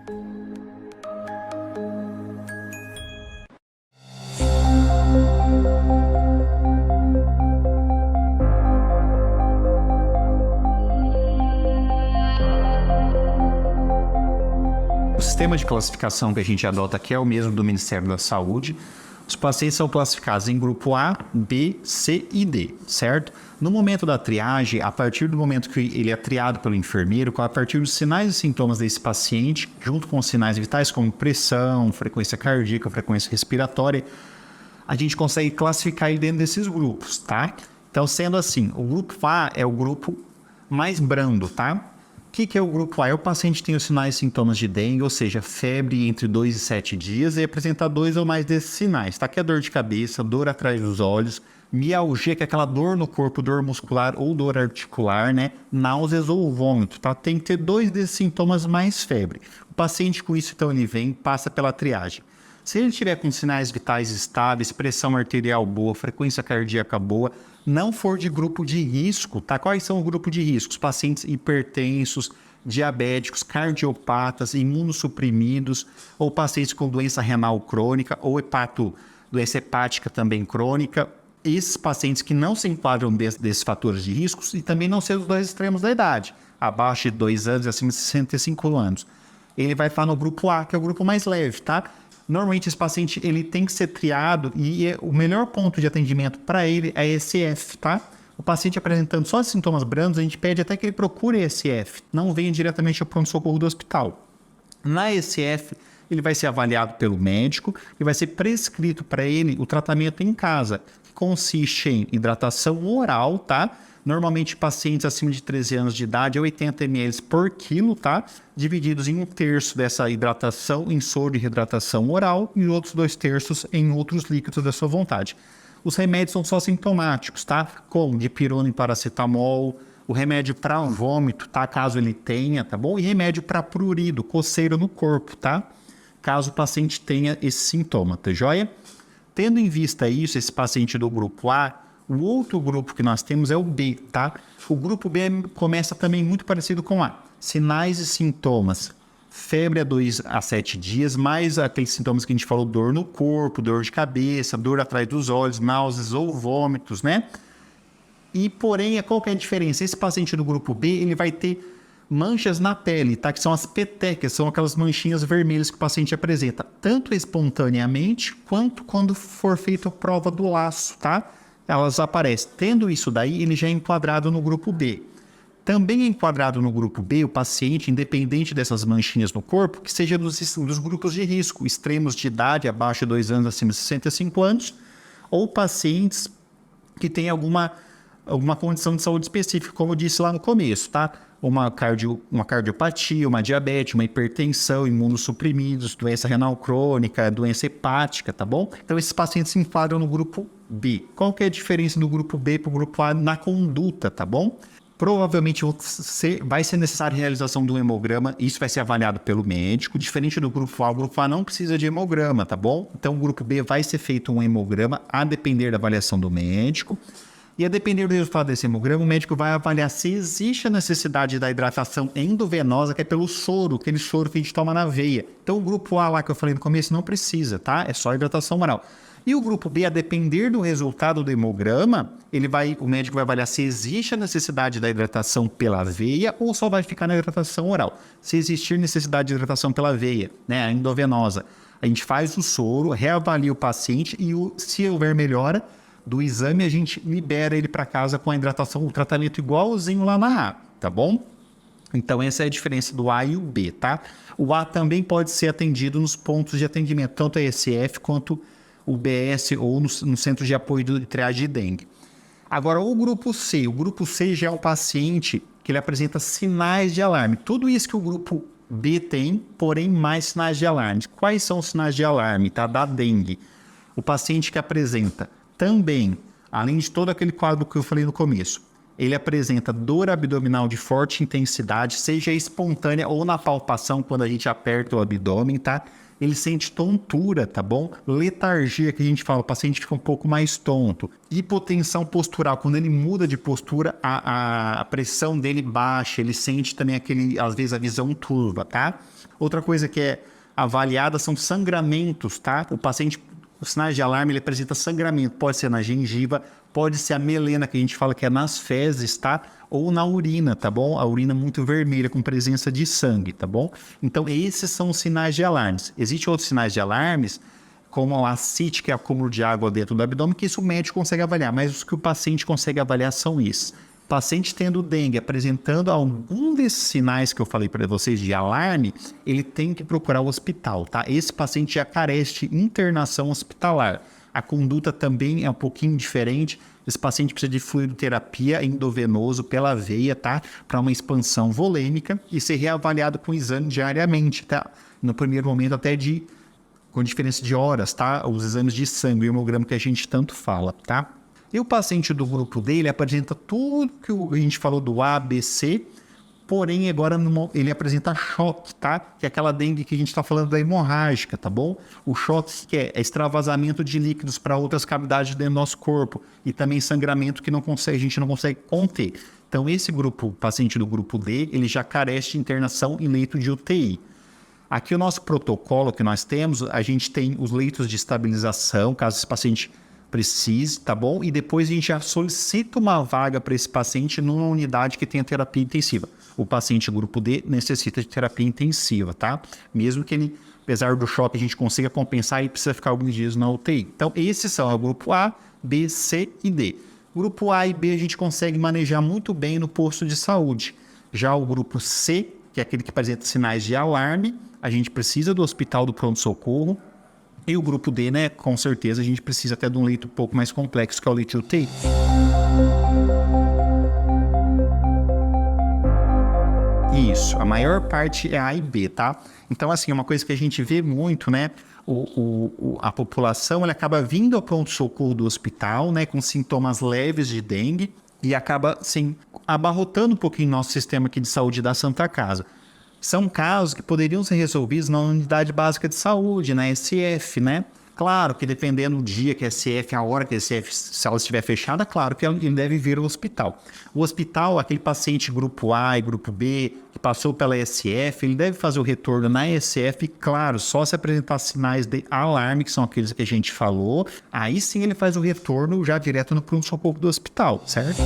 O sistema de classificação que a gente adota aqui é o mesmo do Ministério da Saúde. Os pacientes são classificados em grupo A, B, C e D, certo? No momento da triagem, a partir do momento que ele é triado pelo enfermeiro, a partir dos sinais e sintomas desse paciente, junto com os sinais vitais como pressão, frequência cardíaca, frequência respiratória, a gente consegue classificar ele dentro desses grupos, tá? Então, sendo assim, o grupo A é o grupo mais brando, tá? O que é o grupo A? É o paciente que tem os sinais e sintomas de dengue, ou seja, febre entre 2 e 7 dias e apresentar 2 ou mais desses sinais, tá? Que é dor de cabeça, dor atrás dos olhos, mialgia, que é aquela dor no corpo, dor muscular ou dor articular, né? Náuseas ou vômito, tá? Tem que ter 2 desses sintomas mais febre. O paciente com isso, então, ele vem, passa pela triagem. Se ele tiver com sinais vitais estáveis, pressão arterial boa, frequência cardíaca boa, não for de grupo de risco, tá? Quais são os grupos de risco? Os pacientes hipertensos, diabéticos, cardiopatas, imunossuprimidos, ou pacientes com doença renal crônica, ou doença hepática também crônica. Esses pacientes que não se enquadram desses fatores de riscos e também não ser os dois extremos da idade, abaixo de 2 anos e acima de 65 anos. Ele vai estar no grupo A, que é o grupo mais leve, tá? Normalmente esse paciente ele tem que ser triado e o melhor ponto de atendimento para ele é ECF, tá? O paciente apresentando só sintomas brandos, a gente pede até que ele procure ECF, não venha diretamente ao pronto-socorro do hospital. Na ECF, ele vai ser avaliado pelo médico e vai ser prescrito para ele o tratamento em casa, que consiste em hidratação oral, tá? Normalmente, pacientes acima de 13 anos de idade, é 80 ml por quilo, tá? Divididos em 1/3 dessa hidratação em soro de reidratação oral e outros 2/3 em outros líquidos da sua vontade. Os remédios são só sintomáticos, tá? Como dipirona e paracetamol, o remédio para vômito, tá? Caso ele tenha, tá bom? E remédio para prurido, coceira no corpo, tá? Caso o paciente tenha esse sintoma, tá joia? Tendo em vista isso, esse paciente do grupo A, o outro grupo que nós temos é o B, tá? O grupo B começa também muito parecido com A. Sinais e sintomas. Febre a 2 a 7 dias, mais aqueles sintomas que a gente falou, dor no corpo, dor de cabeça, dor atrás dos olhos, náuseas ou vômitos, né? E, porém, qual que é a diferença? Esse paciente do grupo B, ele vai ter manchas na pele, tá? Que são as petecas, são aquelas manchinhas vermelhas que o paciente apresenta, tanto espontaneamente, quanto quando for feita a prova do laço, tá? Elas aparecem. Tendo isso daí, ele já é enquadrado no grupo B. Também é enquadrado no grupo B o paciente, independente dessas manchinhas no corpo, que seja dos grupos de risco, extremos de idade, abaixo de 2 anos, acima de 65 anos, ou pacientes que têm alguma condição de saúde específica, como eu disse lá no começo, tá? Uma cardiopatia, uma diabetes, uma hipertensão, imunossuprimidos, doença renal crônica, doença hepática, tá bom? Então, esses pacientes se enquadram no grupo B. Qual que é a diferença do grupo B para o grupo A na conduta, tá bom? Provavelmente vai ser necessária a realização de um hemograma, isso vai ser avaliado pelo médico, diferente do grupo A. O grupo A não precisa de hemograma, tá bom? Então, o grupo B vai ser feito um hemograma a depender da avaliação do médico. E a depender do resultado desse hemograma, o médico vai avaliar se existe a necessidade da hidratação endovenosa, que é pelo soro, aquele soro que a gente toma na veia. Então, o grupo A lá que eu falei no começo não precisa, tá? É só hidratação oral. E o grupo B, a depender do resultado do hemograma, o médico vai avaliar se existe a necessidade da hidratação pela veia ou só vai ficar na hidratação oral. Se existir necessidade de hidratação pela veia, né, a endovenosa, a gente faz o soro, reavalia o paciente e se houver melhora do exame, a gente libera ele para casa com a hidratação, o tratamento igualzinho lá na A, tá bom? Então, essa é a diferença do A e o B, tá? O A também pode ser atendido nos pontos de atendimento, tanto a ECF quanto o BS ou no centro de apoio de triagem de dengue. Agora, o grupo C já é um paciente que ele apresenta sinais de alarme. Tudo isso que o grupo B tem, porém mais sinais de alarme. Quais são os sinais de alarme, tá? Da dengue. O paciente que apresenta também, além de todo aquele quadro que eu falei no começo, ele apresenta dor abdominal de forte intensidade, seja espontânea ou na palpação, quando a gente aperta o abdômen, tá? ele sente tontura, tá bom? Letargia, que a gente fala, o paciente fica um pouco mais tonto. Hipotensão postural, quando ele muda de postura, a pressão dele baixa, ele sente também às vezes a visão turva, tá? Outra coisa que é avaliada são sangramentos, tá? O paciente, os sinais de alarme, ele apresenta sangramento, pode ser na gengiva, pode ser a melena, que a gente fala que é nas fezes, tá? Ou na urina, tá bom? A urina muito vermelha, com presença de sangue, tá bom? Então, esses são os sinais de alarmes. Existem outros sinais de alarmes, como a ascite, que é acúmulo de água dentro do abdômen, que isso o médico consegue avaliar, mas os que o paciente consegue avaliar são esses. Paciente tendo dengue, apresentando algum desses sinais que eu falei para vocês de alarme, ele tem que procurar o hospital, tá? Esse paciente já carece de internação hospitalar. A conduta também é um pouquinho diferente. Esse paciente precisa de fluidoterapia endovenoso pela veia, tá? Para uma expansão volêmica e ser reavaliado com exame diariamente, tá? No primeiro momento até com diferença de horas, tá? Os exames de sangue e hemograma que a gente tanto fala, tá? E o paciente do grupo D, ele apresenta tudo que a gente falou do A, B, C, porém agora ele apresenta choque, tá? Que é aquela dengue que a gente está falando da hemorrágica, tá bom? O choque que é extravasamento de líquidos para outras cavidades dentro do nosso corpo e também sangramento que a gente não consegue conter. Então esse grupo, paciente do grupo D, ele já carece de internação em leito de UTI. Aqui o nosso protocolo que nós temos, a gente tem os leitos de estabilização, caso esse paciente precise, tá bom? E depois a gente já solicita uma vaga para esse paciente numa unidade que tenha terapia intensiva. O paciente grupo D necessita de terapia intensiva, tá? Mesmo que ele, apesar do choque, a gente consiga compensar e precisa ficar alguns dias na UTI. Então, esses são o grupo A, B, C e D. Grupo A e B a gente consegue manejar muito bem no posto de saúde. Já o grupo C, que é aquele que apresenta sinais de alarme, a gente precisa do hospital do pronto-socorro. E o grupo D, né, com certeza a gente precisa até de um leito um pouco mais complexo, que é o leito UTI. Isso, a maior parte é A e B, tá? Então, assim, uma coisa que a gente vê muito, né, a população, ela acaba vindo ao pronto-socorro do hospital, né, com sintomas leves de dengue e acaba, assim, abarrotando um pouquinho nosso sistema aqui de saúde da Santa Casa. São casos que poderiam ser resolvidos na unidade básica de saúde, na SF, né? Claro que dependendo do dia que a SF, a hora que a SF, se ela estiver fechada, claro que ele deve vir ao hospital. O hospital, aquele paciente grupo A e grupo B, que passou pela SF, ele deve fazer o retorno na SF, claro, só se apresentar sinais de alarme, que são aqueles que a gente falou, aí sim ele faz o retorno já direto no pronto-socorro do hospital, certo?